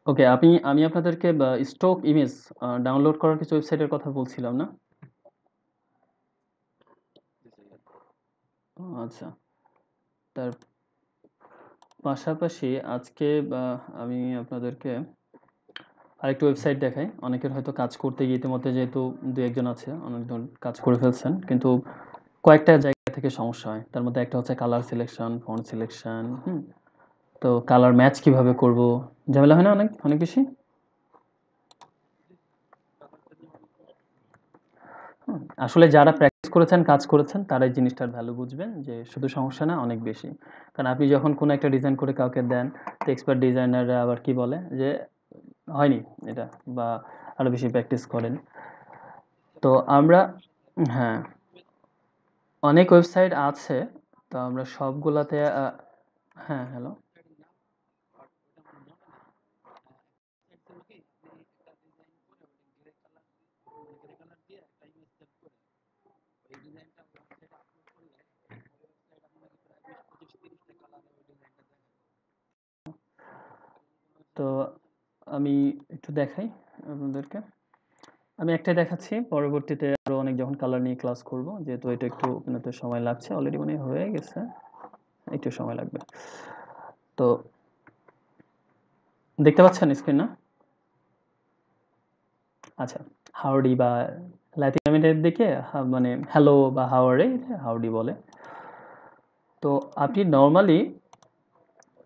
ওকে, আমি আপনাদেরকে stock image download করার কিছু ওয়েবসাইটের কথা বলছিলাম না? আচ্ছা। তার পাশাপাশি আজকে আমি আপনাদেরকে আরেকটা ওয়েবসাইট দেখাই। অনেকের হয়তো কাজ করতে গিয়ে ইতিমধ্যে যেহেতু ২-১ জন আছে, অনেকজন কাজ করে ফেলছেন। কিন্তু কয়েকটা জায়গা থেকে সমস্যা হয়। তার মধ্যে একটা হচ্ছে কালার সিলেকশন, ফন্ট সিলেকশন, হুম? তো কালার ম্যাচ কিভাবে করব? ঝামেলা হয় না অনেক, অনেক বেশি? আসলে যারা প্র্যাকটিস করেছেন, কাজ করেছেন, তারা এই জিনিসটার ভ্যালু বুঝবেন যে শুধু সমস্যা না, অনেক বেশি। কারণ আপনি যখন কোনো একটা ডিজাইন করে কাউকে দেন, তো এক্সপার্ট ডিজাইনাররা আবার কি বলে যে হয়নি এটা, বা আরো বেশি প্র্যাকটিস করেন। তো আমরা, হ্যাঁ, অনেক ওয়েবসাইট আছে। তো আমরা সবগুলাতে হ্যাঁ, হ্যালো। তো আমি একটু দেখাই আপনাদেরকে। আমি একটাই দেখাচ্ছি, পরবর্তীতে আরো অনেক যখন কালার নিয়ে ক্লাস করব, যেহেতু এটা একটু ওপেন সময় লাগছে, অলরেডি মনে হয় হয়ে গেছে, একটু সময় লাগবে। তো দেখতে পাচ্ছেন স্ক্রিন না? আচ্ছা, হাওড়ি বা লাতিন আমেরিকার দিকে মানে হ্যালো বা হাওয়ারে হাওড়ি বলে। তো আপনি নর্মালি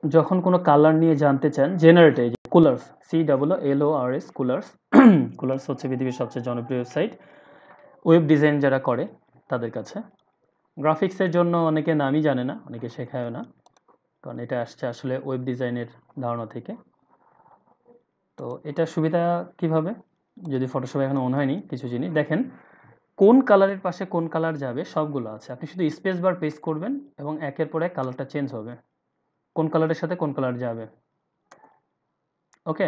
যখন কোনো কালার নিয়ে জানতে চান, জেনারেটে যে কুলার্স, COOLORS, কুলার্স, কুলার্স হচ্ছে পৃথিবীর সবচেয়ে জনপ্রিয় ওয়েবসাইট ওয়েব ডিজাইন যারা করে তাদের কাছে। গ্রাফিক্সের জন্য অনেকে নামই জানে না, অনেকে শেখায়ও না, কারণ এটা আসছে আসলে ওয়েব ডিজাইনের ধারণা থেকে। তো এটার সুবিধা কিভাবে, যদি ফটোশপে এখনো অন হয়নি, কিছু জিনিস দেখেন, কোন কালারের পাশে কোন কালার যাবে সবগুলো আছে। আপনি শুধু স্পেস বার প্রেস করবেন এবং একের পর এক কালারটা চেঞ্জ হবে, কোন কালারের সাথে কোন কালার যাবে। ওকে,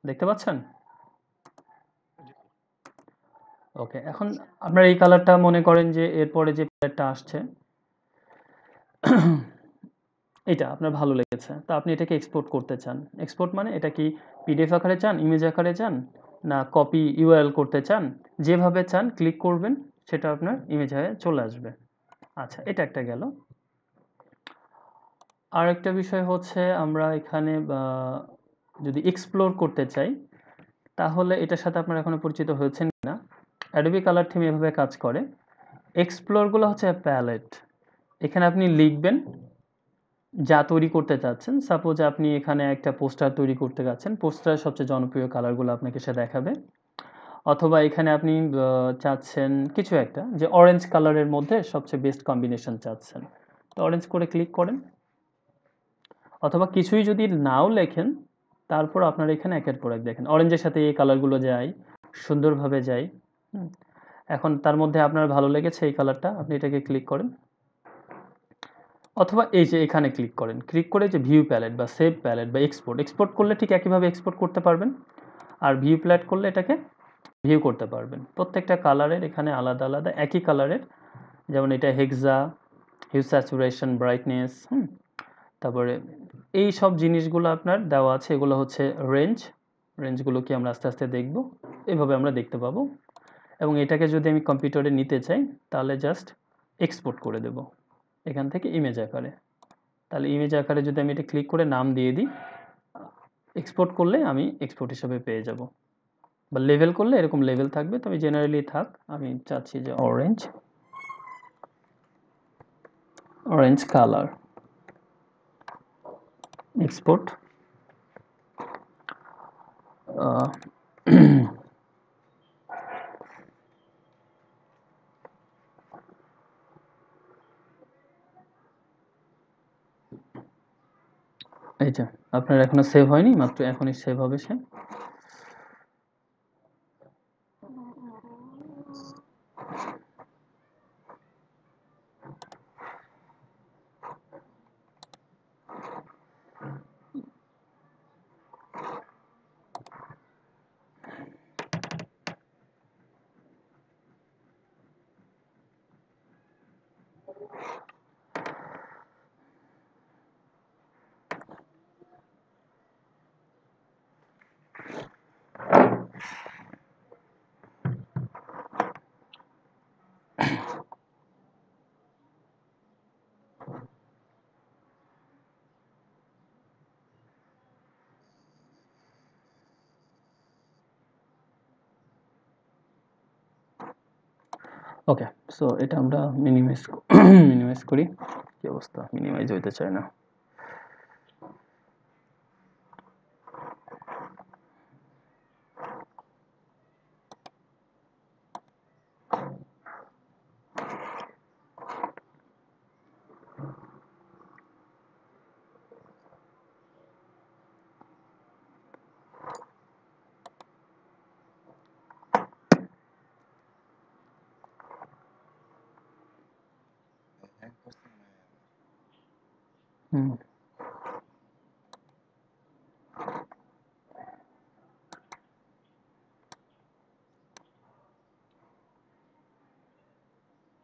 দেখতে পাচ্ছেন? ওকে, এখন আপনার এই কালারটা মনে করেন যে এরপরে যে প্যালেটটা আসছে এটা আপনার ভালো লেগেছে, তা আপনি এটাকে এক্সপোর্ট করতে চান। এক্সপোর্ট মানে এটা কি পিডিএফ আকারে চান, ইমেজ আকারে চান, না কপি ইউআরএল করতে চান? যেভাবে চান ক্লিক করবেন, সেটা আপনার ইমেজ হয়ে চলে আসবে। আচ্ছা, এটা একটা গেল। আর একটা বিষয় হচ্ছে আমরা এখানে যদি এক্সপ্লোর করতে চাই, তাহলে এটার সাথে আপনারা এখনো পরিচিত হয়েছেন কিনা। অ্যাডোবি কালার থিম এভাবে কাজ করে। এক্সপ্লোরগুলো হচ্ছে প্যালেট। এখানে আপনি লিখবেন যা তৈরি করতে চাচ্ছেন। সাপোজ আপনি এখানে একটা পোস্টার তৈরি করতে যাচ্ছেন, পোস্টারের সবচেয়ে জনপ্রিয় কালারগুলো আপনাকে সে দেখাবে। অথবা এখানে আপনি চাচ্ছেন কিছু একটা, যে অরেঞ্জ কালারের মধ্যে সবচেয়ে বেস্ট কম্বিনেশন চাচ্ছেন, তো অরেঞ্জ করে ক্লিক করেন। অথবা কিছুই যদি নাও লেখেন, তারপর আপনার এখানে একের পর এক দেখেন অরেঞ্জের সাথে এই কালারগুলো যায়, সুন্দরভাবে যায়। এখন তার মধ্যে আপনার ভালো লেগেছে এই কালারটা, আপনি এটাকে ক্লিক করেন। অথবা এই যে এখানে ক্লিক করেন, ক্লিক করে যে ভিউ প্যালেট বা সেভ প্যালেট বা এক্সপোর্ট, এক্সপোর্ট করলে ঠিক একইভাবে এক্সপোর্ট করতে পারবেন। আর ভিউ প্যালেট করলে এটাকে ভিউ করতে পারবেন। প্রত্যেকটা কালারের এখানে আলাদা আলাদা একই কালারের, যেমন এটা হেক্সা, হিউ স্যাচুরেশন, ব্রাইটনেস, তারপরে এই সব জিনিসগুলো আপনার দেওয়া আছে। এগুলো হচ্ছে রেঞ্জ, রেঞ্জগুলো কি আমরা আস্তে আস্তে দেখব, এভাবে আমরা দেখতে পাবো। এবং এটাকে যদি আমি কম্পিউটারে নিতে চাই, তাহলে জাস্ট এক্সপোর্ট করে দেব এখান থেকে ইমেজ আকারে। তাহলে ইমেজ আকারে যদি আমি এটা ক্লিক করে নাম দিয়ে দিই, এক্সপোর্ট করলে আমি এক্সপোর্ট হিসাবে পেয়ে যাব। বা লেভেল করলে এরকম লেভেল থাকবে, তবে জেনারেলি থাক। আমি চাচ্ছি যে অরেঞ্জ, অরেঞ্জ কালার, এক্সপোর্ট। এই যে আপনার এখনো সেভ হয়নি, মাত্র এখনই সেভ হবে সে। ওকে, সো এটা আমরা মিনিমাইজ করি। কি অবস্থা, মিনিমাইজ হইতে চায় না। হুম,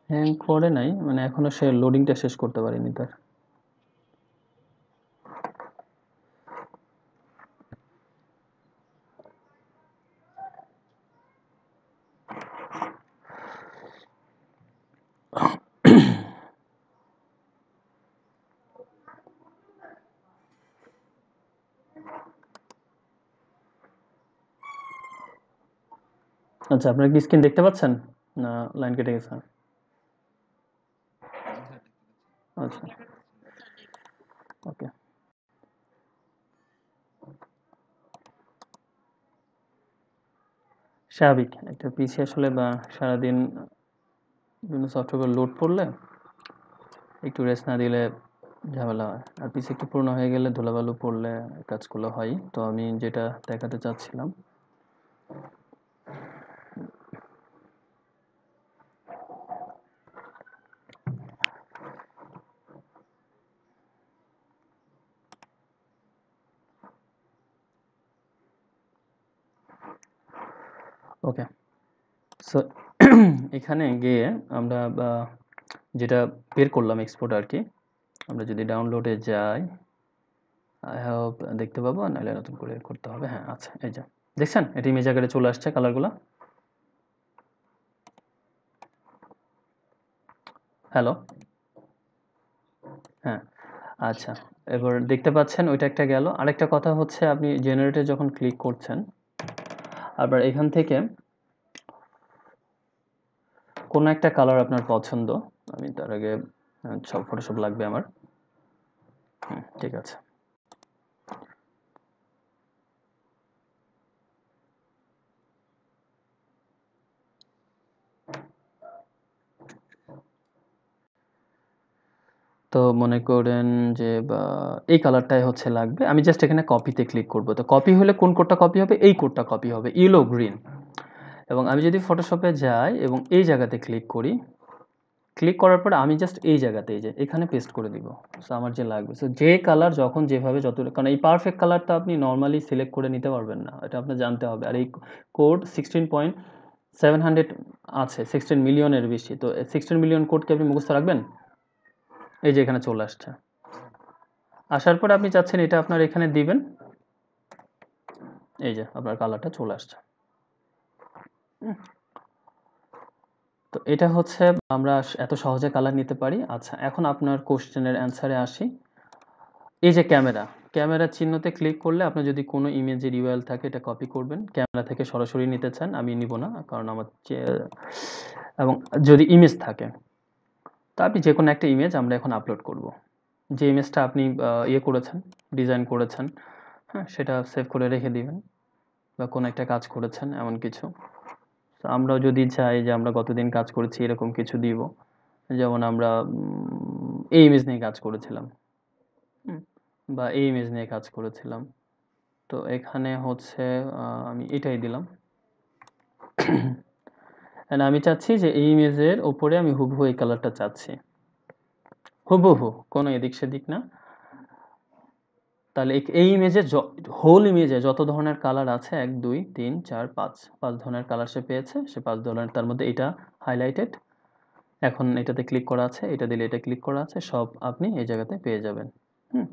হ্যাং করে নাই, মানে এখনো সে লোডিংটা শেষ করতে পারেনি তার। আচ্ছা, আপনারা কি স্ক্রিন দেখতে পাচ্ছেন না লাইন কেটে গেছে? আচ্ছা, ওকে। স্বাভাবিক, একটা পিসি আসলে বা সারাদিন বিভিন্ন সফটওয়্যার লোড পড়লে একটু রেস্ট না দিলে ঝামেলা হয়। আর পিসি একটু পুরনো হয়ে গেলে ধুলাবালু পড়লে কাজগুলো হয়। তো আমি যেটা দেখাতে চাচ্ছিলাম, ওকে, সো এখানে গিয়ে আমরা যেটা বের করলাম এক্সপোর্ট আর কি, আমরা যদি ডাউনলোডে যাই, আই হোপ দেখতে পাবো, নাহলে নতুন করে করতে হবে। হ্যাঁ, আচ্ছা, এই যে দেখছেন এটা ইমেজ আকারে চলে আসছে কালারগুলো। হ্যালো, হ্যাঁ, আচ্ছা, এবার দেখতে পাচ্ছেন ওইটা একটা গেল। আরেকটা কথা হচ্ছে, আপনি জেনারেটে যখন ক্লিক করছেন, আবার এখান থেকে কোনো একটা কালার আপনার পছন্দ, আমি তার আগে সব ফটোশপ লাগবে আমার। ঠিক আছে, তো মনে করেন যে এই কালারটাই হচ্ছে লাগবে। আমি জাস্ট এখানে কপিতে ক্লিক করব। তো কপি হলে কোন কোডটা কপি হবে? এই কোডটা কপি হবে, ইয়েলো গ্রিন। এবং আমি যদি ফটোশপে যাই এবং এই জায়গাতে ক্লিক করি, ক্লিক করার পর আমি জাস্ট এই জায়গাতে, এই যে এখানে পেস্ট করে দিব। সো আমার যে লাগবে, সো যে কালার যখন যেভাবে যত, কারণ এই পারফেক্ট কালারটা আপনি নর্মালি সিলেক্ট করে নিতে পারবেন না, এটা আপনার জানতে হবে। আর এই কোড 16.700 আছে, 16 মিলিয়নের বেশি। তো 16 মিলিয়ন কোডকে আপনি মুখস্থ রাখবেন? এই যে এখানে চলে আসছে। আসার পর আপনি চাচ্ছেন এটা আপনার এখানে দিবেন, এই যে আপনার কালারটা চলে আসছে। তো এটা হচ্ছে আমরা এত সহজে কালার নিতে পারি। আচ্ছা, এখন আপনার কোশ্চেনের অ্যান্সারে আসি। এই যে ক্যামেরা, ক্যামেরার চিহ্নতে ক্লিক করলে আপনার যদি কোনো ইমেজের ইউআরএল থাকে এটা কপি করবেন। ক্যামেরা থেকে সরাসরি নিতে চান, আমি নিব না, কারণ আমার এবং যদি ইমেজ থাকে, তো আপনি যে কোনো একটা ইমেজ আমরা এখন আপলোড করব। যে ইমেজটা আপনি ইয়ে করেছেন, ডিজাইন করেছেন, হ্যাঁ, সেটা সেভ করে রেখে দিবেন, বা কোনো একটা কাজ করেছেন এমন কিছু। তো আমরাও যদি চাই যে আমরা গতদিন কাজ করেছি এরকম কিছু দিব, যেমন আমরা এই ইমেজ নিয়ে কাজ করেছিলাম, হুম, বা এই ইমেজ নিয়ে কাজ করেছিলাম। তো এখানে হচ্ছে আমি এটাই দিলাম। And আমি চাচ্ছি যে এই ইমেজের ওপরে আমি হুবহু এই কালারটা চাচ্ছি, হুবহু, কোনো এদিক সেদিক না। তাহলে এই ইমেজে হোল ইমেজে যত ধরনের কালার আছে, 1 2 3 4 5, 5 ধরনের কালার সে পেয়েছে। সে 5 ধরনের, তার মধ্যে এটা হাইলাইটেড। এখন এটাতে ক্লিক করা আছে, এটা দিলে এটা ক্লিক করা আছে, সব আপনি এই জায়গাতে পেয়ে যাবেন। হুম,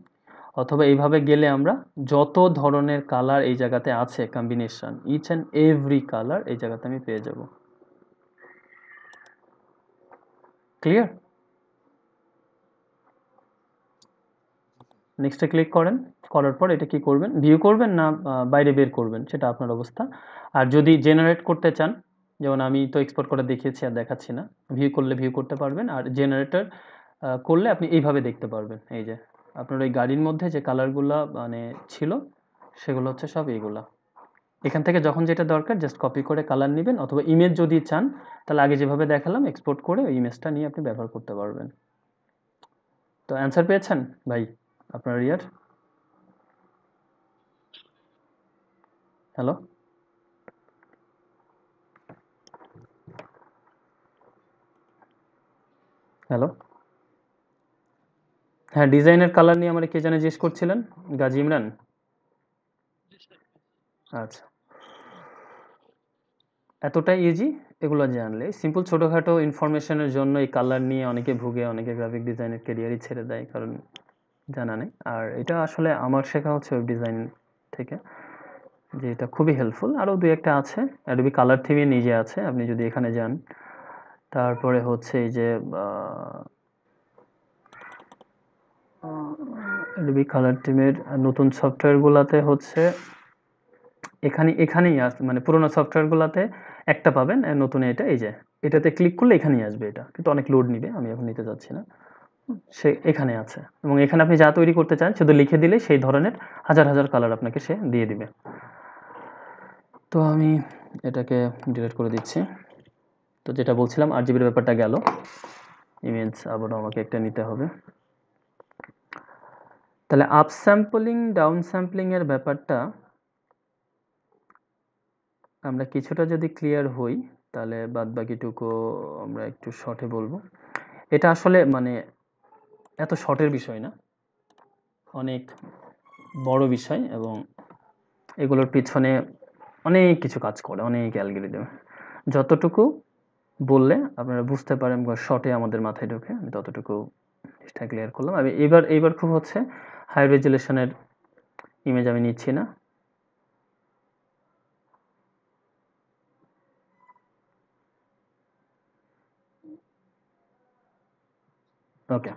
অথবা এইভাবে গেলে আমরা যত ধরনের কালার এই জায়গাতে আছে combination, each and every colour এই জায়গাতে আমি পেয়ে যাব। ক্লিয়ার? নেক্সটে ক্লিক করেন, করার পর এটা কি করবেন, ভিউ করবেন না বাইরে বের করবেন সেটা আপনার অবস্থা। আর যদি জেনারেট করতে চান, যেমন আমি তো এক্সপোর্ট করে দেখিয়েছি আর দেখাচ্ছি না। ভিউ করলে ভিউ করতে পারবেন, আর জেনারেটর করলে আপনি এইভাবে দেখতে পারবেন। এই যে আপনার ওই গাড়ির মধ্যে যে কালারগুলা মানে ছিল সেগুলো হচ্ছে সব এইগুলা। এখান থেকে যখন যেটা দরকার জাস্ট কপি করে কালার নেবেন, অথবা ইমেজ যদি চান তাহলে আগে যেভাবে দেখালাম এক্সপোর্ট করে ওই ইমেজটা নিয়ে আপনি ব্যবহার করতে পারবেন। তো অ্যান্সার পেয়েছেন ভাই আপনার ইয়ার? Hello, hello. হ্যাঁ, ডিজাইনের কালার নিয়ে আমার কে জানে জিজ্ঞেস করছিলেন? গাজী ইমরান? আচ্ছা, এতটাই ইজি। এগুলো জানলে সিম্পল ছোটোখাটো ইনফরমেশনের জন্য এই কালার নিয়ে অনেকে ভুগে, অনেকে গ্রাফিক ডিজাইনের ক্যারিয়ারই ছেড়ে দেয়, কারণ জানা নেই। আর এটা আসলে আমার শেখা হচ্ছে ওয়েব ডিজাইন থেকে, যে এটা খুবই হেল্পফুল। আরও দুই একটা আছে, অ্যাডোবি কালার থিমই নিজে আছে, আপনি যদি এখানে যান। তারপরে হচ্ছে এই যে অ্যাডোবি কালার থিমের নতুন সফটওয়্যারগুলোতে হচ্ছে এখানেই আসবে, মানে পুরোনো সফটওয়্যারগুলোতে একটা পাবেন, আর নতুন এটা এই যে এটাতে ক্লিক করলে এখানেই আসবে। এটা কিন্তু অনেক লোড নিবে, আমি এখন নিতে যাচ্ছি না। সে এখানে আছে, এবং এখানে আপনি যা তৈরি করতে চান শুধু লিখে দিলে সেই ধরনের হাজার হাজার কালার আপনাকে সে দিয়ে দিবে। তো আমি এটাকে ডিলিট করে দিচ্ছি। তো যেটা বলছিলাম, 8 জিবির ব্যাপারটা গেল। ইমেজ আবারও আমাকে একটা নিতে হবে। তাহলে আপ স্যাম্পলিং ডাউন স্যাম্পলিং এর ব্যাপারটা আমরা কিছুটা যদি ক্লিয়ার হই, তাহলে বাদ বাকিটুকু আমরা একটু শর্টে বলবো। এটা আসলে মানে এত শর্টের বিষয় না, অনেক বড় বিষয়, এবং এগুলোর পিছনে অনেক কিছু কাজ করে, অনেক অ্যালগরিদম। যতটুকু বললে আপনারা বুঝতে পারেন শর্টে আমাদের মাথায় ঢোকে, আমি ততটুকু জিনিসটা ক্লিয়ার করলাম। আমি এবার খুব হচ্ছে হাই রেজুলেশনের ইমেজ আমি নিচ্ছি না। ওকে,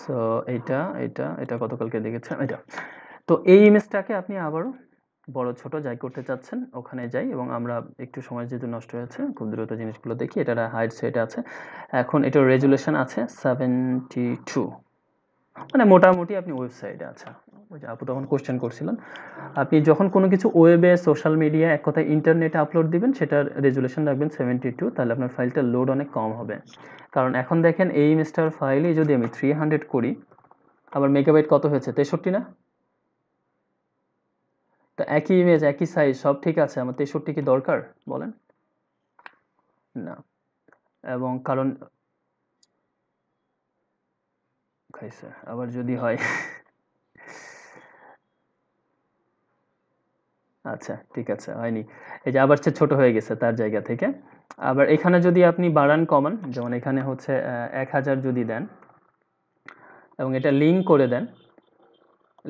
সো এটা এটা এটা গতকালকে দেখেছিলাম এটা। তো এই ইমেজটাকে আপনি আবারও বড় ছোট যাই করতে চাচ্ছেন ওখানে যাই, এবং আমরা একটু সময় যেহেতু নষ্ট হয়েছে খুব দ্রুত জিনিসগুলো দেখি। এটা হাইট সেট আছে, এখন এটার রেজুলেশন আছে 72, মানে মোটামুটি আপনি ওয়েবসাইটে আছে। ওই যে আপু তখন কোশ্চেন করছিলেন, আপনি যখন কোনো কিছু ওয়েবে, সোশ্যাল মিডিয়া, এক কথায় ইন্টারনেটে আপলোড দিবেন, সেটার রেজুলেশন রাখবেন 72, তাহলে আপনার ফাইলটা লোড অনেক কম হবে। কারণ এখন দেখেন এই ইমেজটার ফাইলে যদি আমি 300 করি, আবার মেগাবাইট কত হয়েছে, 63 না? তো একই ইমেজ একই সাইজ সব ঠিক আছে, আমার 63 কি দরকার বলেন? না। এবং কারণ খাইছে আবার যদি হয় আচ্ছা ঠিক আছে, হয়নি। এই যে আবার সে ছোট হয়ে গেছে তার জায়গা থেকে। আবার এখানে যদি আপনি বাড়ান কমান, যেমন এখানে হচ্ছে 1000 যদি দেন এবং এটা লিঙ্ক করে দেন,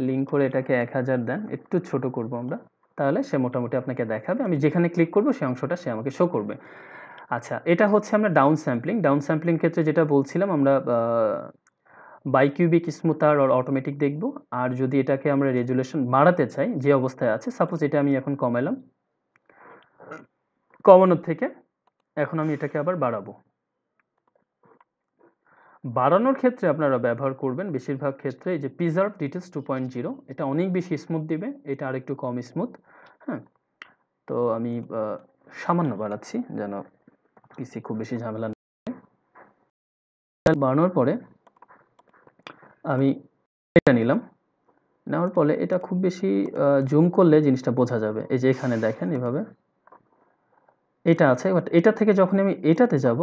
লিঙ্ক করে এটাকে 1000 দেন, একটু ছোট করব আমরা, তাহলে সে মোটামুটি আপনাকে দেখাবে। আমি যেখানে ক্লিক করব সেই অংশটা সে আমাকে শো করবে। আচ্ছা, এটা হচ্ছে আমরা ডাউন স্যাম্পলিং। ডাউন স্যাম্পলিং ক্ষেত্রে যেটা বলছিলাম, আমরা বাইকিউবিক, স্মুথার আর অটোমেটিক দেখব। আর যদি এটাকে আমরা রেজুলেশন বাড়াতে চাই যে অবস্থায় আছে, সাপোজ এটা আমি এখন কমাইলাম, কমানোর থেকে এখন আমি এটাকে আবার বাড়াবো। বাড়ানোর ক্ষেত্রে আপনারা ব্যবহার করবেন বেশিরভাগ ক্ষেত্রে এই যে প্রিজার্ভ ডিটেলস 2.0, এটা অনেক বেশি স্মুথ দিবে, এটা আরেকটু কম স্মুথ। হ্যাঁ, তো আমি সামান্য বাড়াচ্ছি যেন পিসি খুব বেশি ঝামেলা না। বাড়ানোর পরে আমি এটা নিলাম, নেওয়ার পরে এটা খুব বেশি জুম করলে জিনিসটা বোঝা যাবে। এই যে এখানে দেখেন এভাবে এটা আছে, বাট এটা থেকে যখন আমি এটাতে যাব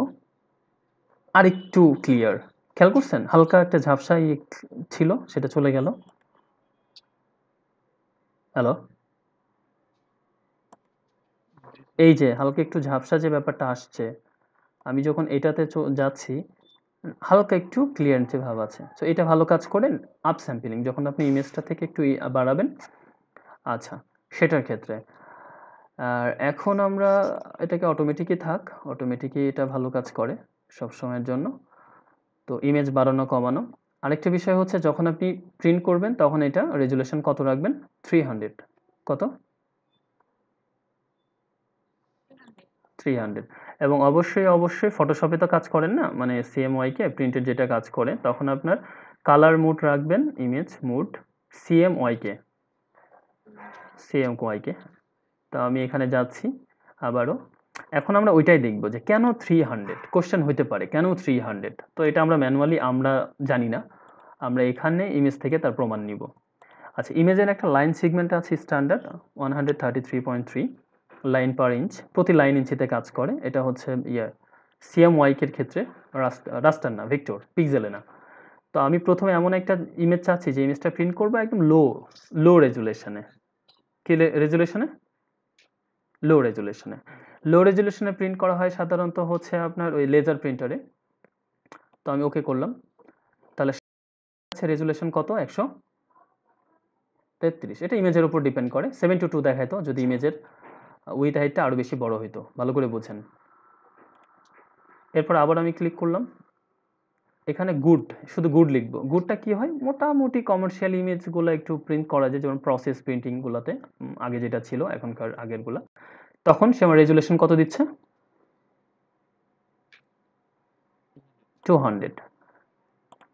আরেকটু ক্লিয়ার। খেয়াল করছেন হালকা একটা ঝাপসা ছিল, সেটা চলে গেল। হ্যালো, এই যে হালকা একটু ঝাপসা যে ব্যাপারটা আসছে, আমি যখন এটাতে যাচ্ছি হালকা একটু ক্লিয়ারেন্সি ভাব আছে। সো এটা ভালো কাজ করেন। আপ স্যাম্পলিং যখন আপনি ইমেজটা থেকে একটু বাড়াবেন, আচ্ছা সেটার ক্ষেত্রে। আর এখন আমরা এটাকে অটোমেটিকই থাক, অটোমেটিকই এটা ভালো কাজ করে সব সময়ের জন্য। তো ইমেজ বাড়ানো কমানো। আরেকটা বিষয় হচ্ছে যখন আপনি প্রিন্ট করবেন তখন এটা রেজুলেশন কত রাখবেন? 300। কত? 300 এবং অবশ্যই অবশ্যই ফটোশপে তো কাজ করেন না, মানে সিএমওয়াইকে প্রিন্টের যেটা কাজ করে, তখন আপনার কালার মোড রাখবেন, ইমেজ মোড সিএমওয়াইকে, সিএমওয়াইকে। তো আমি এখানে যাচ্ছি আবারও। এখন আমরা ওইটাই দেখব যে কেন 300, কোশ্চেন হইতে পারে কেন 300। তো এটা আমরা ম্যানুয়ালি আমরা জানি না, আমরা এখানে ইমেজ থেকে তার প্রমাণ নিব। আচ্ছা, ইমেজের একটা লাইন সেগমেন্ট আছে স্ট্যান্ডার্ড 133.3 লাইন পার ইঞ্চ, প্রতি লাইন ইঞ্চিতে কাজ করে। এটা হচ্ছে সিএমওয়াইকের ক্ষেত্রে রাস্টার না, ভেক্টর, পিক্সেলে না। তো আমি প্রথমে এমন একটা ইমেজ চাচ্ছি যে ইমেজটা প্রিন্ট করবো একদম লো রেজুলেশনে। কি রেজুলেশনে? লো রেজুলেশনে প্রিন্ট করা হয় সাধারণত হচ্ছে আপনার ওই লেজার প্রিন্টারে। তো আমি ওকে করলাম। তাহলে রেজুলেশন কত? 133। এটা ইমেজের উপর ডিপেন্ড করে। 7:2 দেখায় তো, যদি ইমেজের উইথ হাইটটা আরো বেশি বড় হইতো। ভালো করে বোঝেন। এরপর আবার আমি ক্লিক করলাম, এখানে গুড, শুধু গুড লিখবো। গুডটা কি হয়? মোটামুটি কমার্শিয়াল ইমেজগুলো একটু প্রিন্ট করা যায়, যেমন প্রসেস প্রিন্টিং গুলাতে, আগে যেটা ছিল, এখনকার আগেরগুলা। তখন সে আমার রেজুলেশন কত দিচ্ছে? 200।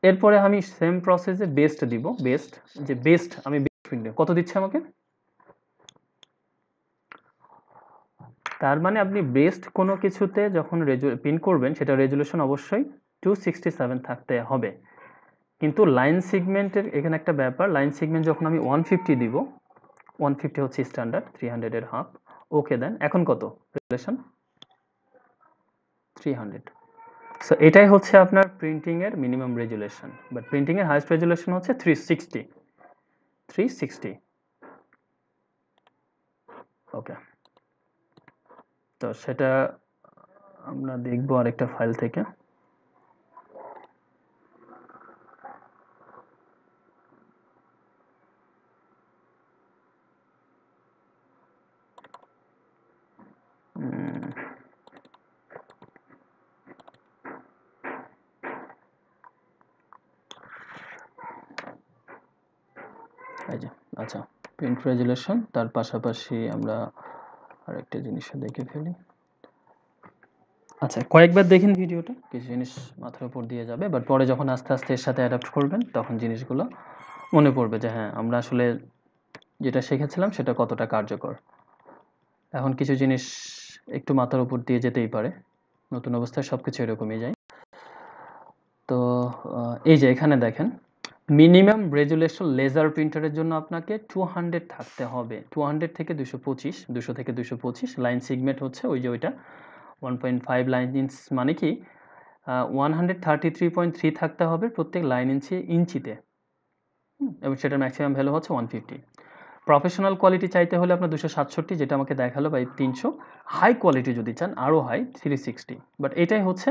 এরপরে আমি সেম প্রসেসে বেস্ট দিব, বেস্ট, যে বেস্ট আমি প্রিন্ট কত দিচ্ছে আমাকে? তার মানে আপনি বেস্ট কোনো কিছুতে যখন প্রিন্ট করবেন, সেটা রেজুলেশন অবশ্যই 267 থাকতে হবে। কিন্তু লাইন সেগমেন্টের এখানে একটা ব্যাপার, লাইন সেগমেন্ট যখন আমি 150 দিব, 150 হচ্ছে স্ট্যান্ডার্ড, 300 এর হাফ। ওকে দেন, এখন কত রেজুলেশন? 300। সো এটাই হচ্ছে আপনার প্রিন্টিং এর মিনিমাম রেজুলেশন, বাট প্রিন্টিং এর হাইয়েস্ট রেজুলেশন হচ্ছে 360। ওকে, তো সেটা আমরা দেখবো আরেকটা ফাইল থেকে। এই যে, আচ্ছা, প্রিন্ট রেজুলেশন, তার পাশাপাশি আমরা আরেকটা জিনিস দেখে ফেলি। আচ্ছা, কয়েকবার দেখেন ভিডিওটা, কিছু জিনিস মাথার উপর দিয়ে যাবে, বাট পরে যখন আস্তে আস্তে এর সাথে অ্যাডাপ্ট করবেন, তখন জিনিসগুলো মনে পড়বে যে হ্যাঁ, আমরা আসলে যেটা শিখেছিলাম সেটা কতটা কার্যকর। এখন কিছু জিনিস একটু মাথার উপর দিয়ে যেতেই পারে, নতুন অবস্থায় সবকিছু এরকমই যায়। তো এই যে এখানে দেখেন, মিনিমাম রেজুলেশন লেজার প্রিন্টারের জন্য আপনাকে 200 থাকতে হবে। 200 থেকে 225, 200 থেকে 225 লাইন সেগমেন্ট হচ্ছে ওই যে ওইটা 1.5 লাইন ইঞ্চ, মানে কি 133.3 থাকতে হবে প্রত্যেক লাইন ইঞ্চিতে, এবং সেটার ম্যাক্সিমাম ভ্যালু হচ্ছে 150। প্রফেশনাল কোয়ালিটি চাইতে হলে আপনার 267, যেটা আমাকে দেখালো, বাই 300। হাই কোয়ালিটি যদি চান আরও হাই, 360। বাট এটাই হচ্ছে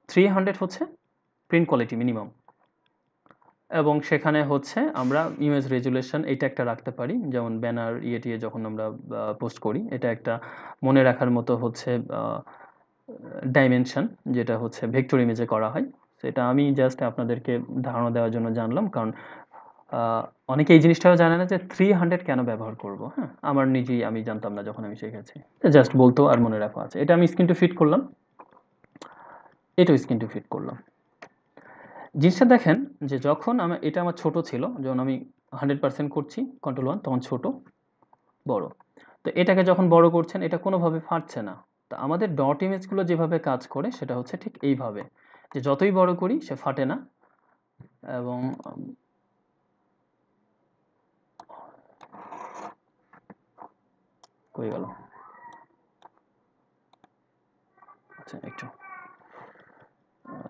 300 হচ্ছে প্রিন্ট কোয়ালিটি মিনিমাম। এবং সেখানে হচ্ছে আমরা ইমেজ রেজুলেশন এটা একটা রাখতে পারি, যেমন ব্যানার টিয়ে যখন আমরা পোস্ট করি, এটা একটা মনে রাখার মতো হচ্ছে ডাইমেনশন, যেটা হচ্ছে ভেক্টর ইমেজে করা হয়। সেটা আমি জাস্ট আপনাদেরকে ধারণা দেওয়ার জন্য জানলাম, কারণ অনেকে এই জিনিসটাও জানে না যে 300 কেন ব্যবহার করব। হ্যাঁ, আমার নিজেই আমি জানতাম না যখন আমি শিখেছি, জাস্ট বলতো আর মনে রাখা আছে। এটা আমি স্ক্রিন টু ফিট করলাম, এটাও স্ক্রিন টু ফিট করলাম। জিনিসটা দেখেন যে যখন এটা আমার ছোট ছিল, যখন আমি 100% করছি Ctrl+1, তখন ছোট, বড়। তো এটাকে যখন বড় করছেন, এটা কোনোভাবে ফাটছে না। তো আমাদের ডট ইমেজগুলো যেভাবে কাজ করে সেটা হচ্ছে ঠিক এইভাবে, যে যতই বড় করি সে ফাটে না। এবং কই গেল? আচ্ছা, একটু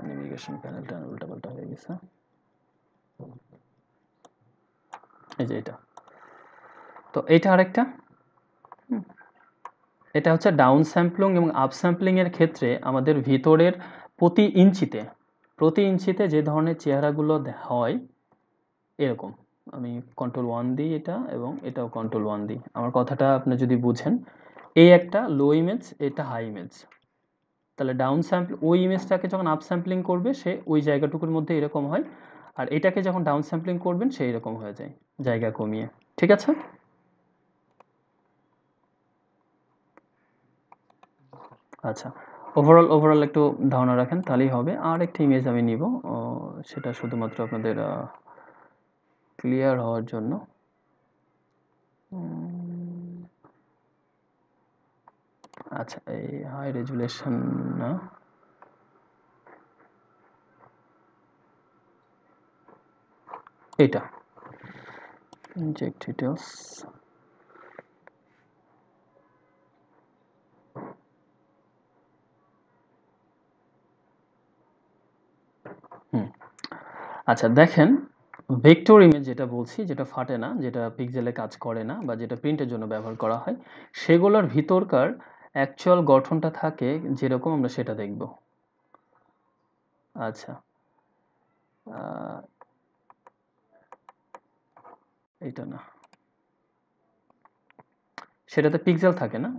নেভিগেশন প্যানেলটা উল্টাপাল্টা হয়ে গেছে। এই যে এটা, তো এটা আরেকটা, এটা হচ্ছে ডাউন স্যাম্পলিং এবং আপ স্যাম্পলিং এর ক্ষেত্রে আমাদের ভিতরের প্রতি ইঞ্চিতে যে ধরনের চেহারাগুলো হয় এরকম। আমি Ctrl+1 দিই এটা, এবং এটাও Ctrl+1 দিই। আমার কথাটা আপনি যদি বুঝেন, এই একটা লো ইমেজ, এটা হাই ইমেজ, তাহলে ডাউন স্যাম্পল ওই ইমেজটাকে যখন আপ স্যাম্পলিং করবে সে ওই জায়গাটুকুর মধ্যে এরকম হয়, আর এটাকে যখন ডাউন স্যাম্পলিং করবেন সে এরকম হয়ে যায় জায়গা কমিয়ে। ঠিক আছে? আচ্ছা, ওভারঅল একটু ধারণা রাখেন তাহলেই হবে। আর একটা ইমেজ আমি নিব, সেটা শুধুমাত্র আপনাদের ক্লিয়ার হওয়ার জন্য। আচ্ছা, এই হাই রেজুলেশন না, এটা ইনজেক্ট ডিটেলস। আচ্ছা দেখেন, ভেক্টর ইমেজ যেটা বলছি, যেটা ফাটে না, যেটা পিক্সেলে কাজ করে না, বা যেটা প্রিন্টের জন্য ব্যবহার করা হয়, সেগুলোর ভিতরকার অ্যাকচুয়াল গঠনটা থাকে যেরকম, আমরা সেটা দেখব। আচ্ছা, এটা না, সেটাতে পিক্সেল থাকে না।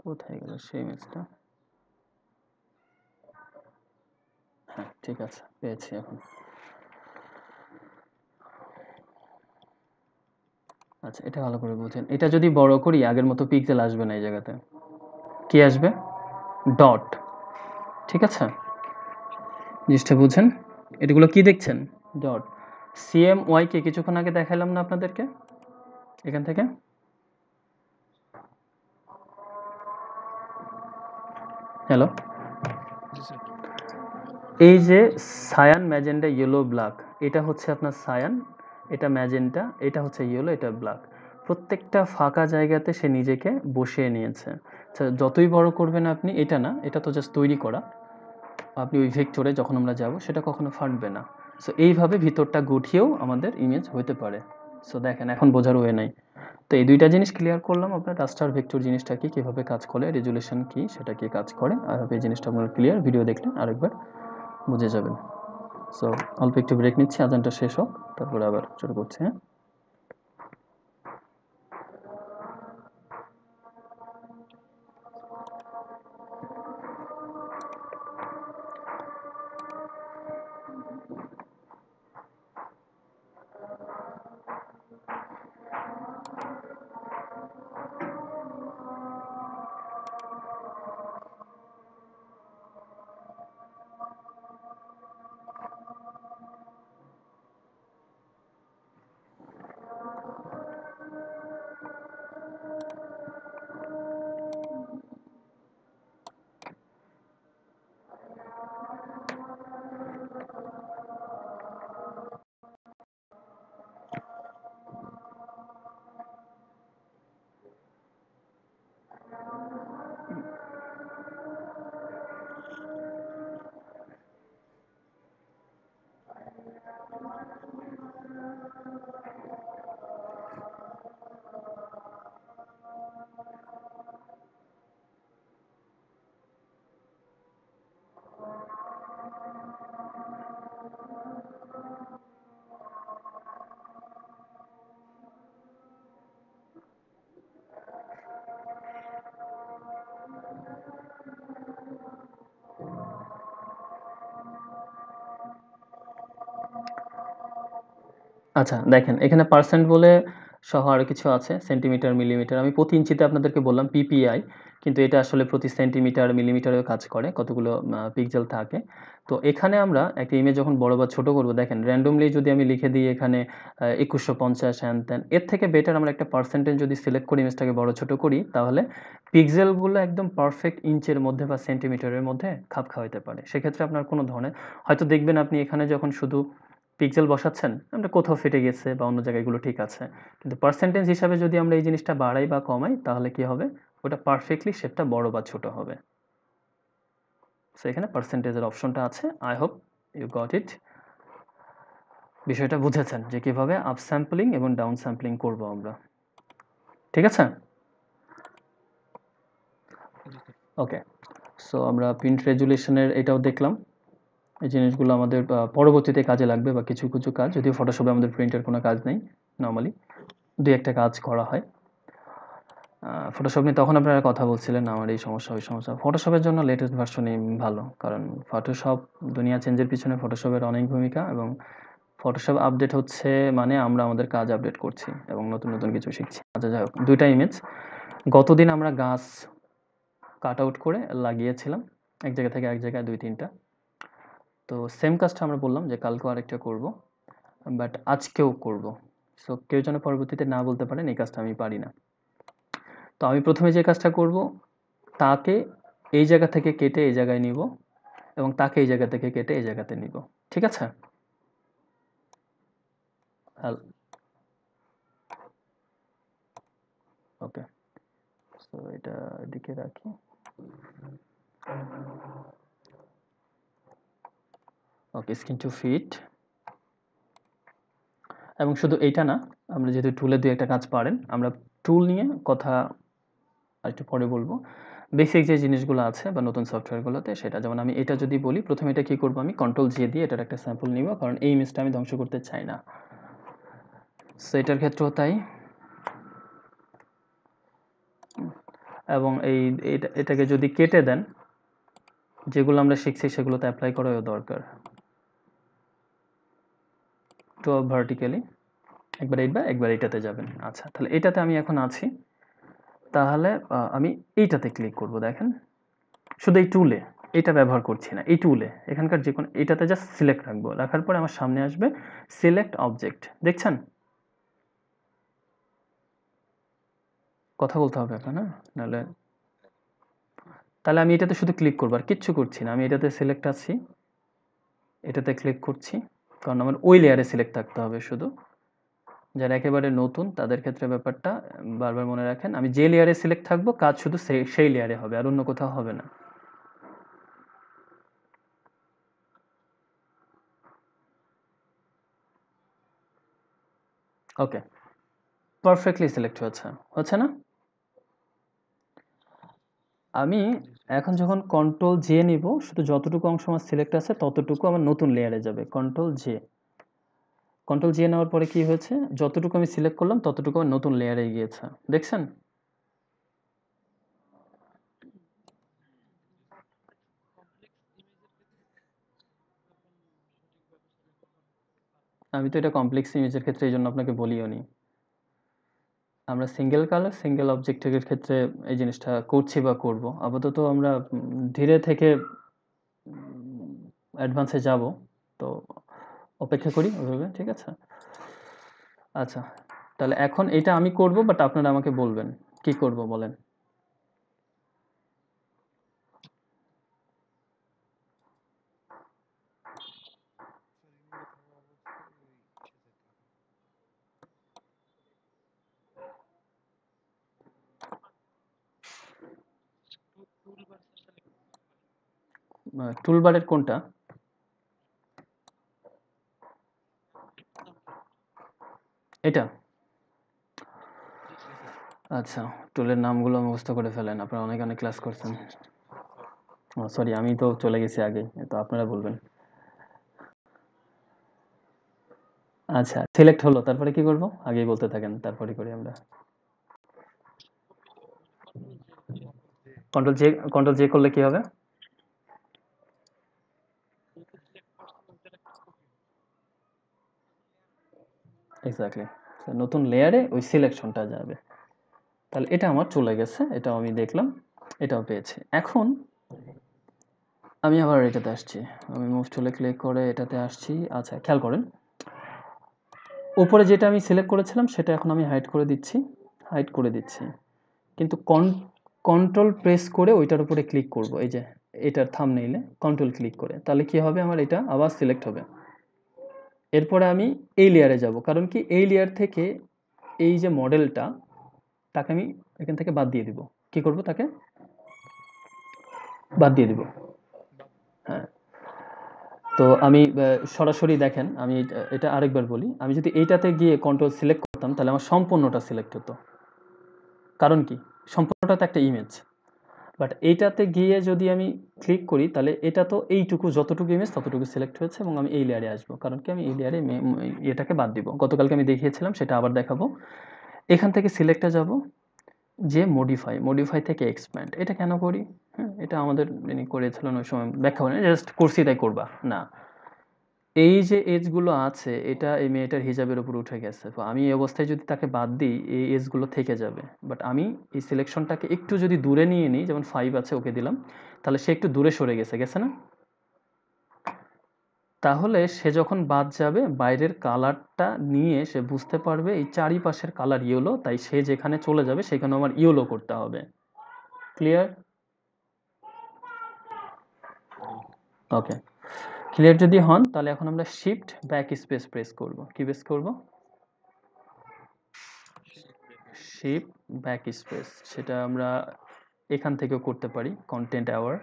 কোথায় গেল সেই ইমেজটা? হ্যাঁ, ঠিক আছে, পেয়েছি এখন। আচ্ছা, এটা ভালো করে বুঝেন। এটা যদি বড় করি, আগের মতো পিক্সেল আসবে না এই জায়গাতে। কি আসবে? ডট। ঠিক আছে, জিনিসটা বুঝেন। এগুলো কি দেখছেন? ডট। সিএমওয়াই কে কিছুক্ষণ আগে দেখালাম না আপনাদেরকে এখান থেকে? হ্যালো, এই যে সায়ান, ম্যাজেন্ডা, ইয়েলো, ব্ল্যাক, এটা হচ্ছে আপনার সায়ান, এটা ম্যাজেন্টা, এটা হচ্ছে ইয়েলো, এটা ব্ল্যাক। প্রত্যেকটা ফাঁকা জায়গাতে সে নিজেকে বসিয়ে নিয়েছে। আচ্ছা, যতই বড় করবেন আপনি, এটা না, এটা তো জাস্ট তৈরি করা। আপনি ওই ভেক্টরে যখন আমরা যাব, সেটা কখনো ফাটবে না। সো এইভাবে ভিতরটা গুটিয়েও আমাদের ইমেজ হতে পারে। সো দেখেন, এখন বোঝার ওয়ে নাই। তো এই দুইটা জিনিস ক্লিয়ার করলাম, আপনার রাস্টার ভেক্টর জিনিসটা কি, কীভাবে কাজ করে, রেজুলেশন কি, সেটা কি কাজ করে। আর এই জিনিসটা আপনার ক্লিয়ার, ভিডিও দেখলে আরেকবার বুঝে যাবেন। সো অল্প একটু ব্রেক নিচ্ছি, আজানটা শেষ হোক, তারপরে আবার শুরু করছি। হ্যাঁ, আচ্ছা দেখেন, এখানে পার্সেন্ট বলে সহ আরো কিছু আছে, সেন্টিমিটার, মিলিমিটার। আমি প্রতি ইঞ্চিতে আপনাদেরকে বললাম পিপিআই, কিন্তু এটা আসলে প্রতি সেন্টিমিটার, মিলিমিটারেও কাজ করে, কতগুলো পিক্সেল থাকে। তো এখানে আমরা একটা ইমেজ যখন বড় বা ছোট করব, দেখেন র্যান্ডমলি যদি আমি লিখে দিই এখানে 2150 হ্যান ত্যান, এর থেকে বেটার আমরা একটা পার্সেন্টেজ যদি সিলেক্ট করি, ইমেজটাকে বড় ছোট করি, তাহলে পিক্সেলগুলো একদম পারফেক্ট ইঞ্চের মধ্যে বা সেন্টিমিটারের মধ্যে খাপ খাওয়াইতে পারে। সেক্ষেত্রে আপনার কোনো ধরনের, হয়তো দেখবেন আপনি এখানে যখন শুধু পিক্সেল বসাচ্ছেন, আমরা কোথাও ফেটে গেছে বা অন্য জায়গাগুলো ঠিক আছে, কিন্তু পার্সেন্টেজ হিসাবে যদি আমরা এই জিনিসটা বাড়াই বা কমাই, তাহলে কি হবে, ওটা পারফেক্টলি শেপটা বড় বা ছোট হবে। সো এখানে পার্সেন্টেজের অপশনটা আছে। I hope you got it. বিষয়টা বুঝেছেন যে কিভাবে আপ স্যাম্পলিং এবং ডাউন স্যাম্পলিং করব আমরা। ঠিক আছে, ওকে। সো আমরা প্রিন্ট রেজুলেশনের এটাও দেখলাম। এই জিনিসগুলো আমাদের পরবর্তীতে কাজে লাগবে, বা কিছু কিছু কাজ, যদিও ফটোশপে আমাদের প্রিন্টের কোনো কাজ নেই নর্মালি, দুই একটা কাজ করা হয়। ফটোশপ নিয়ে তখন আপনারা কথা বলছিলেন আমার এই সমস্যা ওই সমস্যা। ফটোশপের জন্য লেটেস্ট ভার্সনই ভালো, কারণ ফটোশপ দুনিয়া চেঞ্জের পিছনে ফটোশপের অনেক ভূমিকা, এবং ফটোশপ আপডেট হচ্ছে মানে আমরা আমাদের কাজ আপডেট করছি এবং নতুন নতুন কিছু শিখছি। আচ্ছা যাই হোক, 2টা ইমেজ। গতদিন আমরা গাছ কাট আউট করে লাগিয়েছিলাম এক জায়গা থেকে এক জায়গায় 2-3টা। তো সেম কাজটা আমরা বললাম যে কালকেও আরেকটা করব, বাট আজকেও করব। সো কেউ যেন পরবর্তীতে না বলতে পারেন এই কাজটা আমি পারি না। তো আমি প্রথমে যে কাজটা করব, তাকে এই জায়গা থেকে কেটে এই জায়গায় নিব এবং তাকে এই জায়গা থেকে কেটে এই জায়গাতে নিব। ঠিক আছে? ওকে, সো এটা এদিকে রাখি। ওকে, স্কিন টু ফিট। এবং শুধু এইটা না, আমরা যেহেতু টুলে 2-একটা কাজ পারেন, আমরা টুল নিয়ে কথা আরেকটু পরে বলবো। বেসিক যে জিনিসগুলো আছে বা নতুন সফটওয়্যারগুলোতে সেটা, যেমন আমি এটা যদি বলি, প্রথমে এটা কি করব, আমি কন্ট্রোল জে দিয়ে এটার একটা স্যাম্পল নিব, কারণ এই ইমেজটা আমি ধ্বংস করতে চাই না। সো এটার ক্ষেত্রেও তাই। এবং এটাকে যদি কেটে দেন, যেগুলো আমরা শিখছি সেগুলোতে অ্যাপ্লাই করাও দরকার। টু ভার্টিক্যালি একবার এইট বা একবার এইটাতে যাবেন। আচ্ছা, তাহলে এটাতে আমি এখন আছি। তাহলে আমি এইটাতে ক্লিক করব। দেখেন, শুধু এই টুলে, এটা ব্যবহার করছি না, এই টুলে এখানকার যে কোনো এটাতে জাস্ট সিলেক্ট রাখবো। রাখার পরে আমার সামনে আসবে সিলেক্ট অবজেক্ট। দেখছেন? কথা বলতে হবে আপনার, না নাহলে। তাহলে আমি এটাতে শুধু ক্লিক করবো, আর কিচ্ছু করছি না। আমি এটাতে সিলেক্ট আছি, এটাতে ক্লিক করছি, কারণ আমার ওই লেয়ারে সিলেক্ট থাকতে হবে শুধু। যারা একেবারে নতুন তাদের ক্ষেত্রে ব্যাপারটা বারবার মনে রাখেন, আমি যে লেয়ারে সিলেক্ট থাকবো কাজ শুধু সেই লেয়ারে হবে, আর অন্য কোথাও হবে না। ওকে, পারফেক্টলি সিলেক্ট হচ্ছে না? আমি এখন যখন কন্ট্রোল জে নিব, শুধু যতটুকু অংশ আমার সিলেক্ট আছে ততটুকু আমার নতুন লেয়ারে যাবে। কন্ট্রোল জে নেওয়ার পরে কি হয়েছে, যতটুকু আমি সিলেক্ট করলাম ততটুকু আমার নতুন লেয়ারে গিয়েছে। দেখছেন? আমি তো এটা কমপ্লেক্স ইমেজের ক্ষেত্রে এই জন্য আপনাকে বলিও নি। আমরা সিঙ্গেল কালার সিঙ্গেল অবজেক্টের ক্ষেত্রে এই জিনিসটা করছি বা করব। আপাতত আমরা ধীরে থেকে অ্যাডভান্সে যাব। তো অপেক্ষা করি ওইভাবে, ঠিক আছে? আচ্ছা, তাহলে এখন এটা আমি করব, বাট আপনারা আমাকে বলবেন কি করব, বলেন। টুলবারের কোনটা? এটা? আচ্ছা, টুলের নামগুলো মুখস্থ করে ফেলেন, আপনারা অনেক অনেক ক্লাস করছেন। ও সরি, আমি তো চলে গেছি আগে, তো আপনারা বলবেন। আচ্ছা, সিলেক্ট হলো, তারপরে কি করব? আগেই বলতে থাকেন, তারপরে করি আমরা। কন্ট্রোল জে, কন্ট্রোল জে করলে কি হবে? এক্স্যাক্টলি, নতুন লেয়ারে ওই সিলেকশনটা যাবে। তাহলে এটা আমার চলে গেছে, এটাও আমি দেখলাম, এটাও পেয়েছি। এখন আমি আবার এটাতে আসছি, আমি মুভ টুলে ক্লিক করে এটাতে আসছি। আচ্ছা, খেয়াল করেন, উপরে যেটা আমি সিলেক্ট করেছিলাম সেটা এখন আমি হাইড করে দিচ্ছি। কিন্তু কন্ট্রোল প্রেস করে ওইটার উপরে ক্লিক করব, এই যে এটার থাম্বনেইলে কন্ট্রোল ক্লিক করে, তাহলে কি হবে, আমার এটা আবার সিলেক্ট হবে। এরপরে আমি এই লেয়ারে যাব, কারণ কি এই লেয়ার থেকে এই যে মডেলটা, তাকে আমি এখান থেকে বাদ দিয়ে দিব। কি করব, তাকে বাদ দিয়ে দিব। হ্যাঁ, তো আমি সরাসরি দেখেন, আমি এটা আরেকবার বলি, আমি যদি এইটাতে গিয়ে কন্ট্রোল সিলেক্ট করতাম তাহলে আমার সম্পূর্ণটা সিলেক্ট হতো। কারণ কি, সম্পূর্ণটা তো একটা ইমেজ, বাট এইটাতে গিয়ে যদি আমি ক্লিক করি তাহলে এটা তো এইটুকু, যতটুকু ইমেজ ততটুকু সিলেক্ট হয়েছে, এবং আমি এই লেয়ারে আসবো, কারণ কি আমি এই লেয়ারে এটাকে বাদ দিব। গতকালকে আমি দেখিয়েছিলাম, সেটা আবার দেখাবো। এখান থেকে সিলেক্টে যাব, যে মডিফাই থেকে এক্সপ্যান্ড, এটা কেন করি? হ্যাঁ, এটা আমাদের করেছিলেন ওই সময়, ব্যাখ্যা করেন, জাস্ট করছি তাই করবা না। এই যে এজগুলো আছে, এটা এই মেয়েটার হিজাবের উপর উঠে গেছে, তো আমি এই অবস্থায় যদি তাকে বাদ দিই এই এজগুলো থেকে যাবে। বাট আমি এই সিলেকশনটাকে একটু যদি দূরে নিয়ে নিই, যেমন 5 আছে ওকে দিলাম, তাহলে সে একটু দূরে সরে গেছে, গেছে না? তাহলে সে যখন বাদ যাবে বাইরের কালারটা নিয়ে সে বুঝতে পারবে এই চারিপাশের কালার ইয়েলো, তাই সে যেখানে চলে যাবে সেখানে আমার ইয়েলো করতে হবে। ক্লিয়ার? ওকে, ক্লিয়ার যদি হন তাহলে এখন আমরা শিফট ব্যাক স্পেস প্রেস করব। কি প্রেস করব? Shift back space. সেটা আমরা এখান থেকেও করতে পারি, কন্টেন্ট আওয়ার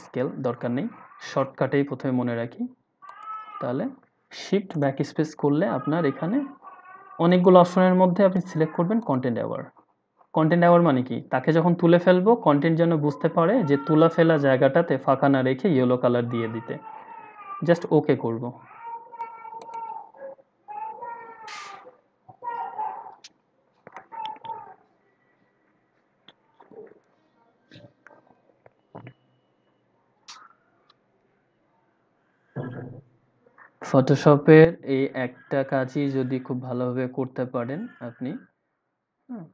স্কেল দরকার নেই, শর্টকাটেই প্রথমে মনে রাখি। তাহলে শিফট ব্যাক স্পেস করলে আপনার এখানে অনেকগুলো অপশনের মধ্যে আপনি সিলেক্ট করবেন কন্টেন্ট আওয়ার। কন্টেন্ট আওয়ার মানে কি? তাকে যখন তুলে ফেলবো কন্টেন্ট যেন বুঝতে পারে যে তুলা ফেলা জায়গাটাতে ফাঁকা না রেখে ইয়েলো কালার দিয়ে দিতে। জাস্ট ওকে করব। ফটোশপের এই একটা কাজই যদি খুব ভালোভাবে করতে পারেন আপনি, হুম,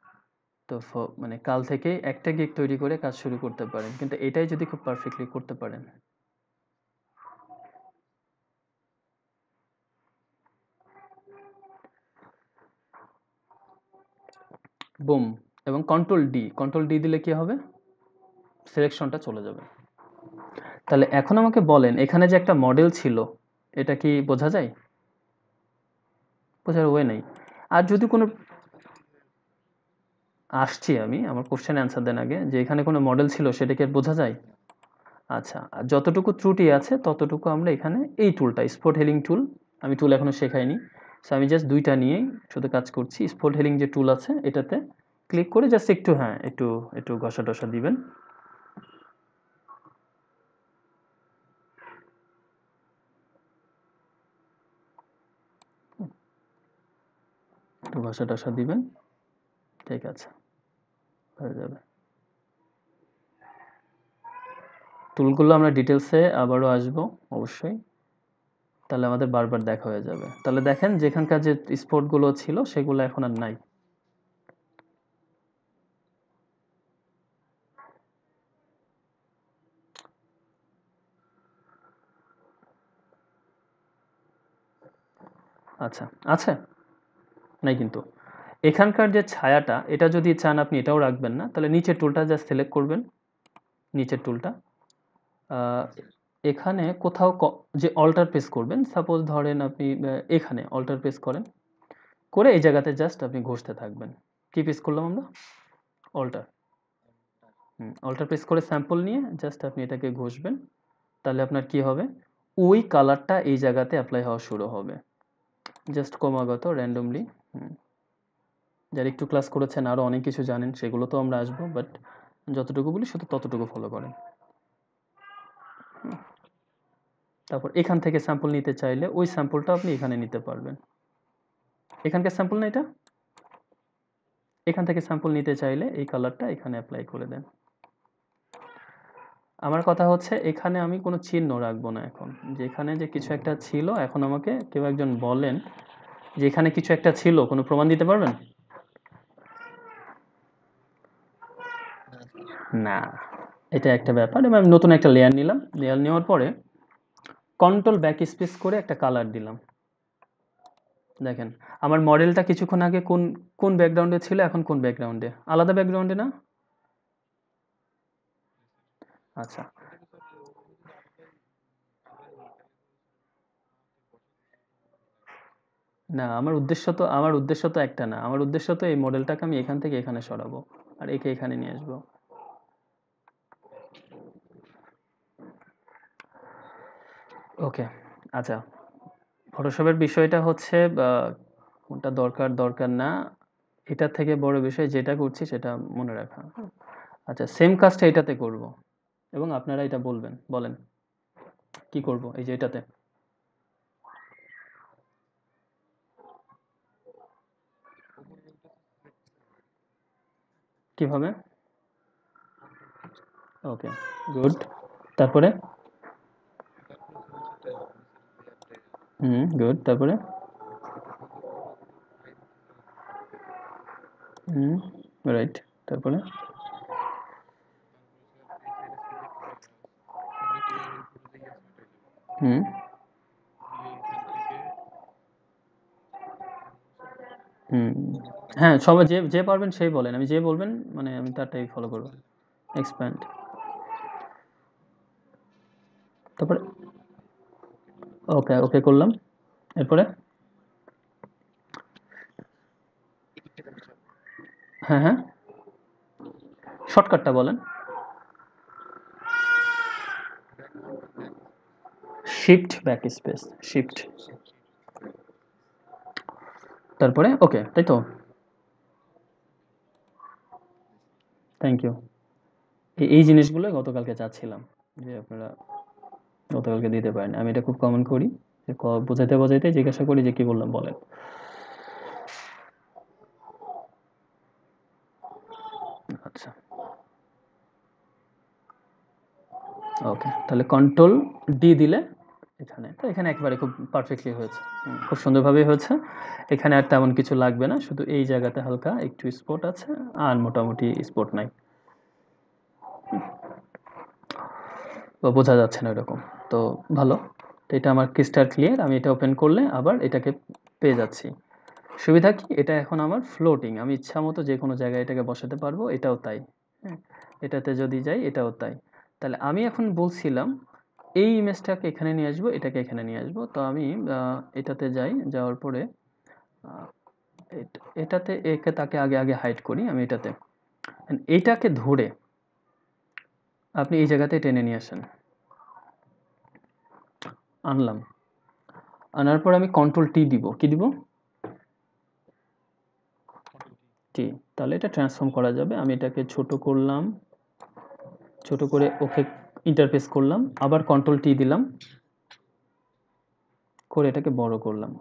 তো মানে কাল থেকে একটা গিগ তৈরি করে কাজ শুরু করতে পারেন, কিন্তু এটাই যদি খুব পারফেক্টলি করতে পারেন। বুম, এবং কন্ট্রোল ডি দিলে কি হবে? সিলেকশনটা চলে যাবে। তাহলে এখন আমাকে বলেন এখানে যে একটা মডেল ছিল, এটা কি বোঝা যায়? বোঝার ওয়ে নেই। আর যদি কোনো, আসছি আমি, আমার কোশ্চেন অ্যান্সার দেন আগে, যে এখানে কোনো মডেল ছিল সেটা কি আর বোঝা যায়? আচ্ছা, আর যতটুকু ত্রুটি আছে ততটুকু আমরা এখানে এই টুলটা, স্পট হেলিং টুল, আমি টুল এখনো শেখাইনি, সো আমি জাস্ট দুইটা নিয়েই শুধু কাজ করছি। স্পট হেলিং যে টুল আছে এটাতে ক্লিক করে জাস্ট একটু, হ্যাঁ, একটু একটু ঘষা টসা দিবেন। একটু ঘষা টসা দিবেন, ঠিক আছে, হয়ে যাবে। টুলগুলো আমরা ডিটেলসে আবারও আসবো অবশ্যই, তাহলে আমাদের বারবার দেখা হয়ে যাবে। তাহলে দেখেন যেখানকার যে স্পটগুলো ছিল সেগুলো এখন আর নাই। আচ্ছা, আছে? নাই কিন্তু। এখানকার যে ছায়াটা, এটা যদি চান আপনি এটাও রাখবেন না, তাহলে নিচের টুলটা জাস্ট সিলেক্ট করবেন, নিচের টুলটা। আহ, এখানে কোথাও যে অল্টার প্রেস করবেন, সাপোজ ধরেন আপনি এখানে অল্টার প্রেস করেন, করে এই জায়গাতে জাস্ট আপনি ঘষতে থাকবেন। কি প্রেস করলাম আমরা? অল্টার। অল্টার প্রেস করে স্যাম্পল নিয়ে জাস্ট আপনি এটাকে ঘষবেন, তাহলে আপনার কি হবে? ওই কালারটা এই জায়গাতে অ্যাপ্লাই হওয়া শুরু হবে, জাস্ট ক্রমাগত র্যান্ডমলি। যারা একটু ক্লাস করেছেন আরও অনেক কিছু জানেন, সেগুলো তো আমরা আসবো, বাট যতটুকু বলি শুধু ততটুকু ফলো করেন। তারপর এখান থেকে স্যাম্পল নিতে চাইলে ওই স্যাম্পলটা আপনি এখানে নিতে পারবেন। এখানকার স্যাম্পল না এটা, এখান থেকে স্যাম্পল নিতে চাইলে এই কালারটা এখানে অ্যাপ্লাই করে দেন। আমার কথা হচ্ছে এখানে আমি কোনো চিহ্ন রাখবো না এখন, যে এখানে যে কিছু একটা ছিল, এখন আমাকে কেউ একজন বলেন যে এখানে কিছু একটা ছিল, কোনো প্রমাণ দিতে পারবেন? না, এটা একটা ব্যাপার। এবার আমি নতুন একটা লেয়ার নিলাম, লেয়ার নেওয়ার পরে কন্ট্রোল ব্যাক স্পেস করে একটা কালার দিলাম। দেখেন আমার মডেলটা কিছুক্ষণ আগে কোন কোন ব্যাকগ্রাউন্ডে ছিল, এখন কোন ব্যাকগ্রাউন্ডে? আলাদা ব্যাকগ্রাউন্ডে না? আচ্ছা, না, আমার উদ্দেশ্য তো একটা না, আমার উদ্দেশ্য তো এই মডেলটাকে আমি এখান থেকে এখানে সরাবো আর একে এখানে নিয়ে আসবো। ওকে, আচ্ছা, ফটোশপের বিষয়টা হচ্ছে কোনটা দরকার দরকার না, এটার থেকে বড় বিষয় যেটা করছি সেটা মনে রাখা। আচ্ছা, সেম কাজটা এটাতে করব, এবং আপনারা এটা বলবেন, বলেন কি করব এই যে এটাতে। কিভাবে? ওকে, গুড। তারপরে? গুড। তারপরে? রাইট। তারপরে? হুম হুম হ্যাঁ, সবাই যে যে পারবেন সেই বলেন, আমি যে বলবেন মানে আমি তারটাই ফলো করবো। এক্সপ্যান্ড। তারপরে? ওকে, ওকে করলাম। এরপরে? হ্যাঁ হ্যাঁ, শর্টকাটটা বলেন। Shift backspace, shift. তারপরে ওকে, তাই তো? Thank you. এই জিনিসগুলো গতকালকে চাচ্ছিলাম যে আপনারা গতকালকে দিতে পারেন। আমি এটা খুব কমন করি যে বোঝাইতে বোঝাইতে জিজ্ঞাসা করি যে কি বললাম বলেন। আচ্ছা, ওকে, তাহলে কন্ট্রোল ডি দিলে এখানে তো এখানে একেবারে খুব পারফেক্টলি হয়েছে। খুব সুন্দরভাবেই হয়েছে। এখানে আর তেমন কিছু লাগবে না, শুধু এই জায়গাতে হালকা একটু স্পট আছে, আর মোটামুটি স্পট নাই, বা বোঝা যাচ্ছে না এরকম। তো ভালো। তো এটা আমার ক্রিস্টাল ক্লিয়ার। আমি এটা ওপেন করলে আবার এটাকে পেয়ে যাচ্ছি। সুবিধা কি, এটা এখন আমার ফ্লোটিং, আমি ইচ্ছা মতো যে কোনো জায়গায় এটাকে বসাতে পারবো। এটাও তাই। হ্যাঁ, এটাতে যদি যাই এটাও তাই। তাহলে আমি এখন বলছিলাম এই ইমেজটাকে এখানে নিয়ে আসবো, এটাকে এখানে নিয়ে আসবো। তো আমি এটাতে যাই, যাওয়ার পরে আহ, এটাতে একে তাকে আগে আগে হাইড করি আমি এটাতে। And এইটাকে ধরে আপনি এই জায়গাতে টেনে নিয়ে আসেন। আনলাম। আনার পর আমি কন্ট্রোল টি দিব। কি দিব? টি। তাহলে এটা ট্রান্সফর্ম করা যাবে। আমি এটাকে ছোট করলাম, ছোট করে ওকে ইন্টারফেস করলাম, আবার কন্ট্রোল টি দিলাম, করে এটাকে বড় করলাম।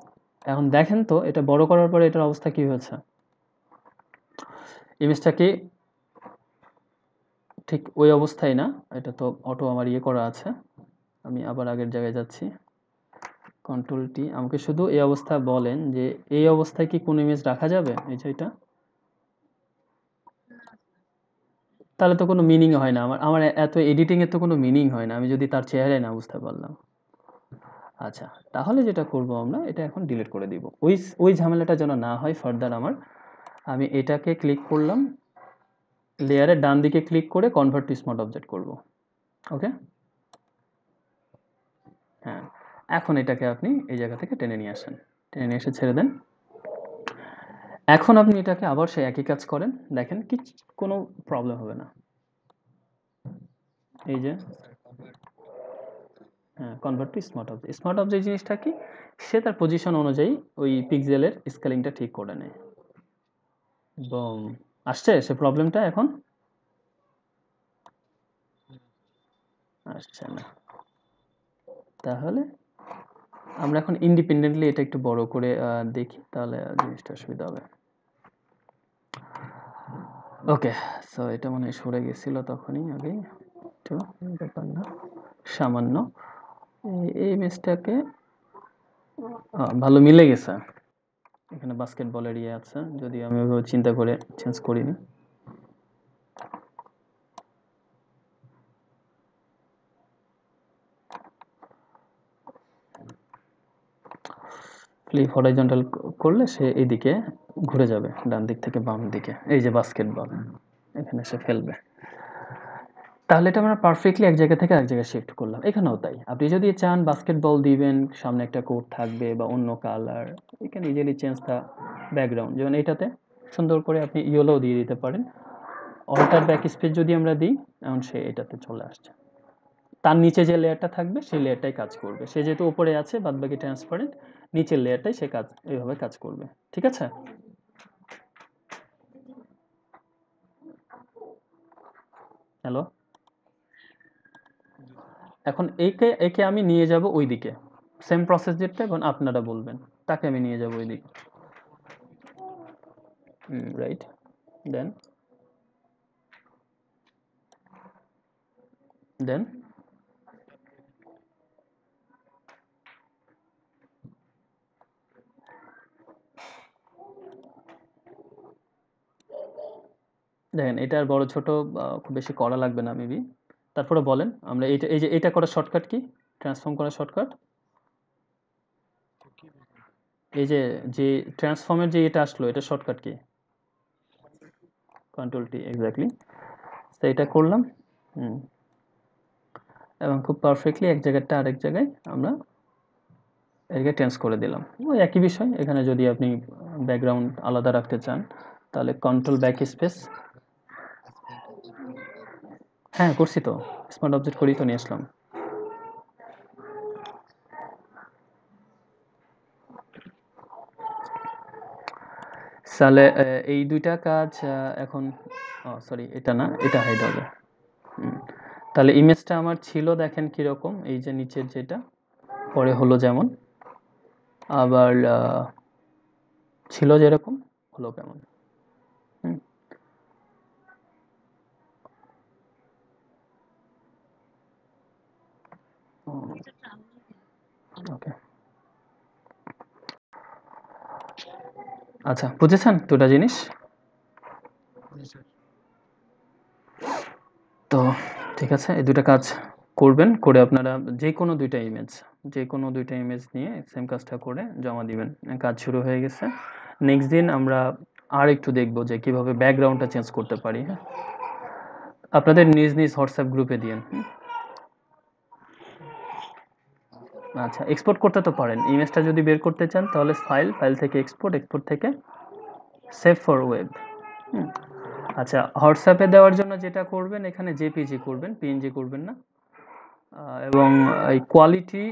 এখন দেখেন তো এটা বড় করার পরে এটার অবস্থা কি হয়েছে। ইমেজটা কি ঠিক ওই অবস্থায় না? এটা তো অটো আমার ইয়ে করা আছে। আমি আবার আগের জায়গায় যাচ্ছি, কন্ট্রোল টি। আমাকে শুধু এই অবস্থা বলেন যে এই অবস্থায় কি কোনো ইমেজ রাখা যাবে, এই যে এটা? তাহলে তো কোনো মিনিং হয় না, আমার আমার এত এডিটিং এর তো কোনো মিনিং হয় না আমি যদি তার চেহারাই না বুঝতে পারলাম। আচ্ছা, তাহলে যেটা করব আমরা এটা এখন ডিলিট করে দিব, ওই ওই ঝামেলাটা যেন না হয় ফার্দার আমার। আমি এটাকে ক্লিক করলাম, লেয়ারের ডান দিকে ক্লিক করে কনভার্ট টু স্মার্ট অবজেক্ট করব। ওকে, হ্যাঁ। এখন এটাকে আপনি এই জায়গা থেকে টেনে নিয়ে আসেন, টেনে নিয়ে এসে ছেড়ে দেন। এখন আপনি এটাকে আবার সেই একই কাজ করেন, দেখেন কি কোনো প্রবলেম হবে না। এই যে হ্যাঁ, convert to smart object. Smart object জিনিসটা কি, সে তার পজিশন অনুযায়ী ওই পিক্সেলের স্কেলিংটা ঠিক করে নেয়। বম, আসছে সে প্রবলেমটা এখন? আসছে না। তাহলে আমরা এখন ইন্ডিপেন্ডেন্টলি এটা একটু বড় করে দেখি, তাহলে জিনিসটা সুবিধা হবে। ওকে, সো এটা মনে হয় সরে গেছিল তখনই আগেই, একটু ব্যাপার না, সামান্য। এই ইমেজটাকে ভালো মিলে গেছে। এখানে বাস্কেটবলের ইয়ে আছে, যদি আমি ওইভাবে চিন্তা করে চেঞ্জ করিনি। ফ্লিপ হরাইজন্টাল করলে সে এইদিকে ঘুরে যাবে, ডান দিক থেকে বাম দিকে। এই যে বাস্কেটবল, এখানে সে ফেলবে। তাহলে এটা আমরা পারফেক্টলি এক জায়গা থেকে এক জায়গায় শিফট করলাম। এখানেও তাই, আপনি যদি চান বাস্কেটবল দিবেন, সামনে একটা কোট থাকবে বা অন্য colour, you can easily change the background. যেমন এটাতে সুন্দর করে আপনি ইয়েলোও দিয়ে দিতে পারেন। অল্টার ব্যাক স্পেস যদি আমরা দিই, এখন সে এটাতে চলে আসছে। তার নিচে যে লেয়ারটা থাকবে সেই লেয়ারটাই কাজ করবে। সে যেহেতু উপরে আছে বাদবাকি ট্রান্সপারেন্ট, নিচের লেয়ারটাই সে কাজ এইভাবে কাজ করবে। ঠিক আছে? হ্যালো, এখন একে একে আমি নিয়ে যাব ওই দিকে, সেম প্রসেস যেটা এখন আপনারা বলবেন, তাকে আমি নিয়ে যাব ওই দিকে। রাইট, দেন দেন দেখেন এটা আর বড় ছোট খুব বেশি করা লাগবে না মেবি। তারপরে বলেন আমরা এই যে এটা করার শর্টকাট কি? ট্রান্সফর্ম করার শর্টকাট? এই যে যে ট্রান্সফর্মের যে এটা আসলো এটা shortcut key? Control T, exactly. তো এটা করলাম। হুম। এবং খুব পারফেক্টলি এক জায়গাটা আরেক জায়গায় আমরা এটাকে চেঞ্জ করে দিলাম। ওই একই বিষয়। এখানে যদি আপনি ব্যাকগ্রাউন্ড আলাদা রাখতে চান তাহলে কন্ট্রোল ব্যাক স্পেস। হ্যাঁ করছি তো, স্মার্ট অবজেক্ট করেই তো নিয়ে আসলাম। তাহলে এই দুইটা কাজ এখন সরি এটা না, এটা হাইড হবে। তাহলে ইমেজটা আমার ছিল দেখেন কিরকম, এই যে নিচের যেটা পরে হলো যেমন, আবার ছিল যেরকম হলো কেমন। ওকে, আচ্ছা বুঝেছেন দুটা জিনিস? তো ঠিক আছে, এই দুটা কাজ করবেন, করে আপনারা যে কোনো দুইটা ইমেজ, যে কোনো দুইটা ইমেজ নিয়ে সেম কাজটা করে জমা দিবেন। কাজ শুরু হয়ে গেছে। নেক্সট দিন আমরা আর একটু দেখবো যে কিভাবে ব্যাকগ্রাউন্ডটা চেঞ্জ করতে পারি। হ্যাঁ, আপনাদের নিজ নিজ হোয়াটসঅ্যাপ গ্রুপে দিয়েন। আচ্ছা, এক্সপোর্ট করতে তো পারেন। ইমেজটা যদি বের করতে চান তাহলে ফাইল, ফাইল থেকে এক্সপোর্ট, এক্সপোর্ট থেকে সেভ ফর ওয়েব। আচ্ছা, হোয়াটসঅ্যাপে দেওয়ার জন্য যেটা করবেন, এখানে জেপিজি করবেন, পিএনজি করবেন না। এবং এই কোয়ালিটি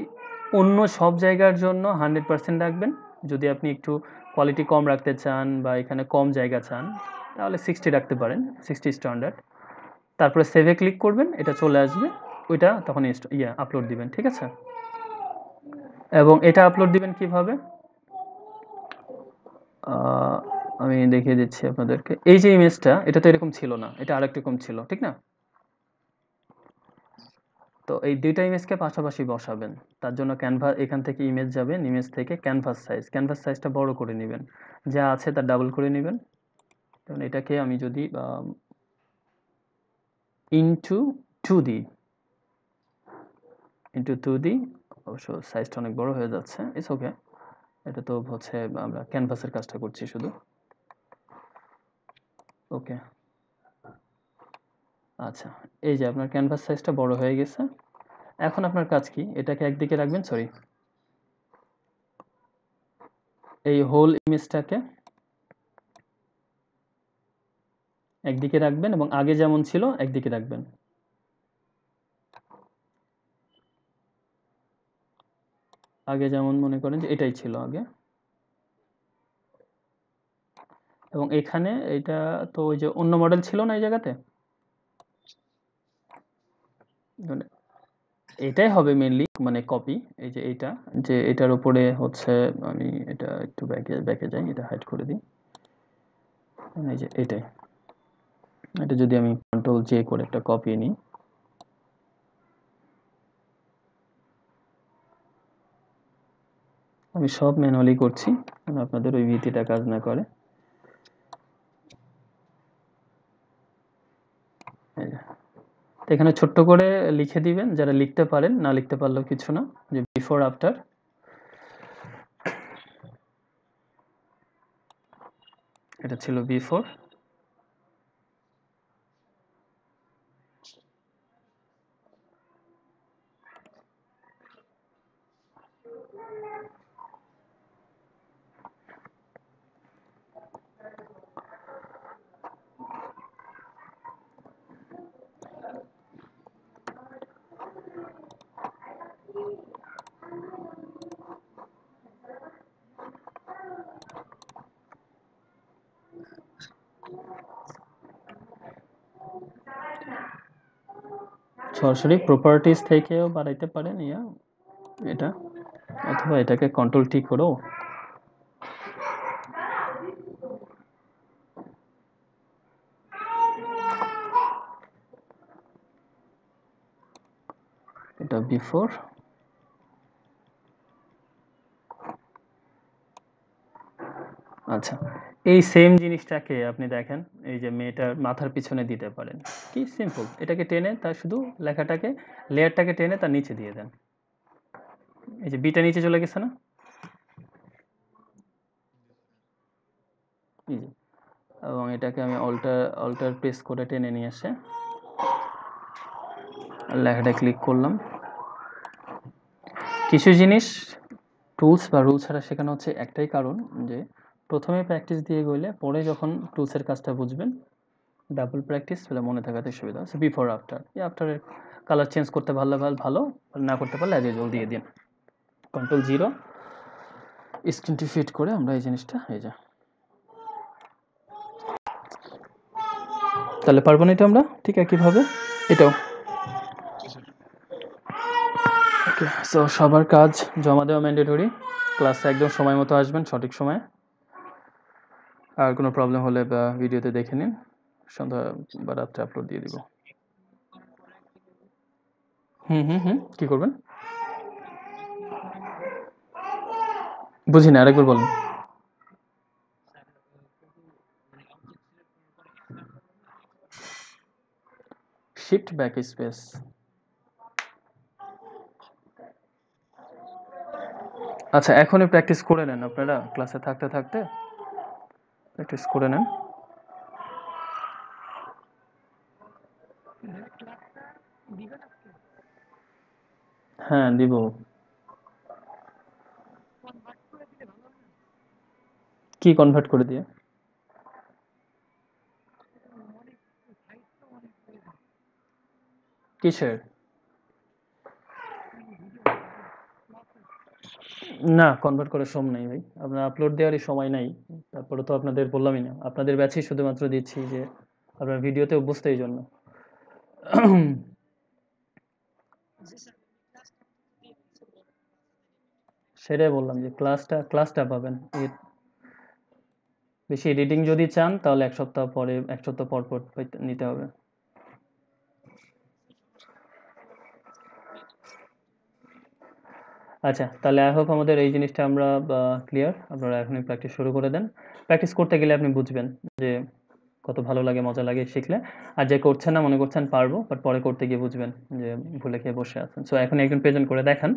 অন্য সব জায়গার জন্য 100% রাখবেন। যদি আপনি একটু কোয়ালিটি কম রাখতে চান বা এখানে কম জায়গা চান তাহলে 60 রাখতে পারেন, 60 স্ট্যান্ডার্ড। তারপরে সেভে ক্লিক করবেন, এটা চলে আসবে। ওইটা তখন আপলোড দিবেন, ঠিক আছে? এবং এটা আপলোড দিবেন কিভাবে? আমি দেখিয়ে দিচ্ছি আপনাদেরকে। এই যে ইমেজটা, এটা তো এরকম ছিল না, এটা আরেক রকম ছিল, ঠিক না? তো এই দুইটা ইমেজকে পাশাপাশি বসাবেন। তার জন্য ক্যানভা, এখান থেকে ইমেজ যাবেন, ইমেজ থেকে ক্যানভাস সাইজ, ক্যানভাস সাইজটা বড় করে নেবেন, যা আছে তার ডাবল করে নেবেন। কারণ এটাকে আমি যদি ইনটু টু দিই, ইনটু টু দিই, অবশ্য সাইজটা অনেক বড় হয়ে যাচ্ছে, ইটস ওকে। এটা তো হচ্ছে আমরা ক্যানভাসের কাজটা করছি শুধু। ওকে, আচ্ছা, এই যে আপনার ক্যানভাস সাইজটা বড় হয়ে গেছে। এখন আপনার কাজ কি? এটাকে একদিকে রাখবেন, সরি, এই হোল ইমেজটাকে একদিকে রাখবেন এবং আগে যেমন ছিল একদিকে রাখবেন। আগে যেমন মনে করেন যে এটাই ছিল আগে, এবং এখানে এটা তো ওই যে অন্য মডেল ছিল না এই জায়গাতে, মানে এটাই হবে মেনলি, মানে কপি। এই যে এইটা, যে এটার উপরে হচ্ছে, আমি এটা একটু ব্যাকে ব্যাকে যাই, এটা হাইড করে দিই। এই যে এটাই, এটা যদি আমি কন্ট্রোল জে করে একটা কপি নিই, আমি সব ম্যানুয়ালি করছি আপনাদের ওই ভীতিটা কাজ না করে। তো এখানে ছোট্ট করে লিখে দিবেন, যারা লিখতে পারেন, না লিখতে পারলেও কিছু না, যে বিফোর আফটার। এটা ছিল বিফোর, সরাসরি প্রপার্টিজ থেকেও বাড়াইতে পারেন এটা, অথবা এটাকে কন্ট্রোল টি করেও। before আচ্ছা এই সেম জিনিসটাকে আপনি দেখেন এই যে মেয়েটার মাথার পিছনে দিতে পারেন কি সিম্পল এটাকে টেনে তার শুধু লেখাটাকে লেয়ারটাকে টেনে তার নিচে দিয়ে দেন এই যে বিটা নিচে চলে গেছে না ইজি এবং এটাকে আমি অল্টার প্রেস করে টেনে নিয়ে এসে লেখাটা ক্লিক করলাম কিছু জিনিস টুলস বা রুল ছাড়া শেখানো হচ্ছে একটাই কারণ যে প্রথমে প্র্যাকটিস দিয়ে গেলে পরে যখন টুলসের কাজটা বুঝবেন ডাবল প্র্যাকটিস তাহলে মনে থাকাতে সুবিধা আছে বিফোর আফটার এই আফটারের কালার চেঞ্জ করতে ভালো না করতে পারলে অ্যাজ ইউজুয়াল দিয়ে দিন কন্ট্রোল 0 স্ক্রিনটি ফিট করে আমরা এই জিনিসটা এই যে তাহলে পারবো না এটা আমরা ঠিক একইভাবে এটাও ওকে সো সবার কাজ জমা দেওয়া ম্যান্ডেটরি ক্লাসে একদম সময় মতো আসবেন সঠিক সময়ে আর কোনো প্রবলেম হলে বা ভিডিওতে দেখে নিন সন্ধ্যা বা রাত্রে আপলোড দিয়ে দিব কি করবেন বুঝি না আরেকবার বলুন শিফট ব্যাক স্পেস আচ্ছা এখনই প্র্যাকটিস করে নেন আপনারা ক্লাসে থাকতে থাকতে প্র্যাকটিস করে নেন হ্যাঁ দিব কি কনভার্ট করে দিয়ে কিসের না কনভার্ট করার সময় নাই ভাই আপনার আপলোড দেওয়ারই সময় নাই তারপরে তো আপনাদের বললামই না আপনাদের ব্যাচেই শুধুমাত্র দিচ্ছি যে আপনার ভিডিওতে অভ্যস্ত এই জন্য সেটাই বললাম যে ক্লাসটা পাবেন বেশি এডিটিং যদি চান তাহলে এক সপ্তাহ পর পর নিতে হবে আচ্ছা তাহলে আই হোপ আমাদের এই জিনিসটা আমরা ক্লিয়ার আপনারা এখনই প্র্যাকটিস শুরু করে দেন প্র্যাকটিস করতে গেলে আপনি বুঝবেন যে কত ভালো লাগে মজা লাগে শিখলে আর যে করছেন না মনে করছেন পারবো বাট পরে করতে গিয়ে বুঝবেন যে ভুলে খেয়ে বসে আছেন সো এখন একজন প্রেজেন্ট করে দেখান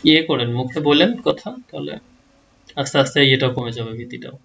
ইয়ে করেন মুখে বলেন কথা তাহলে আস্তে আস্তে ইয়েটাও কমে যাবে ভীতিটাও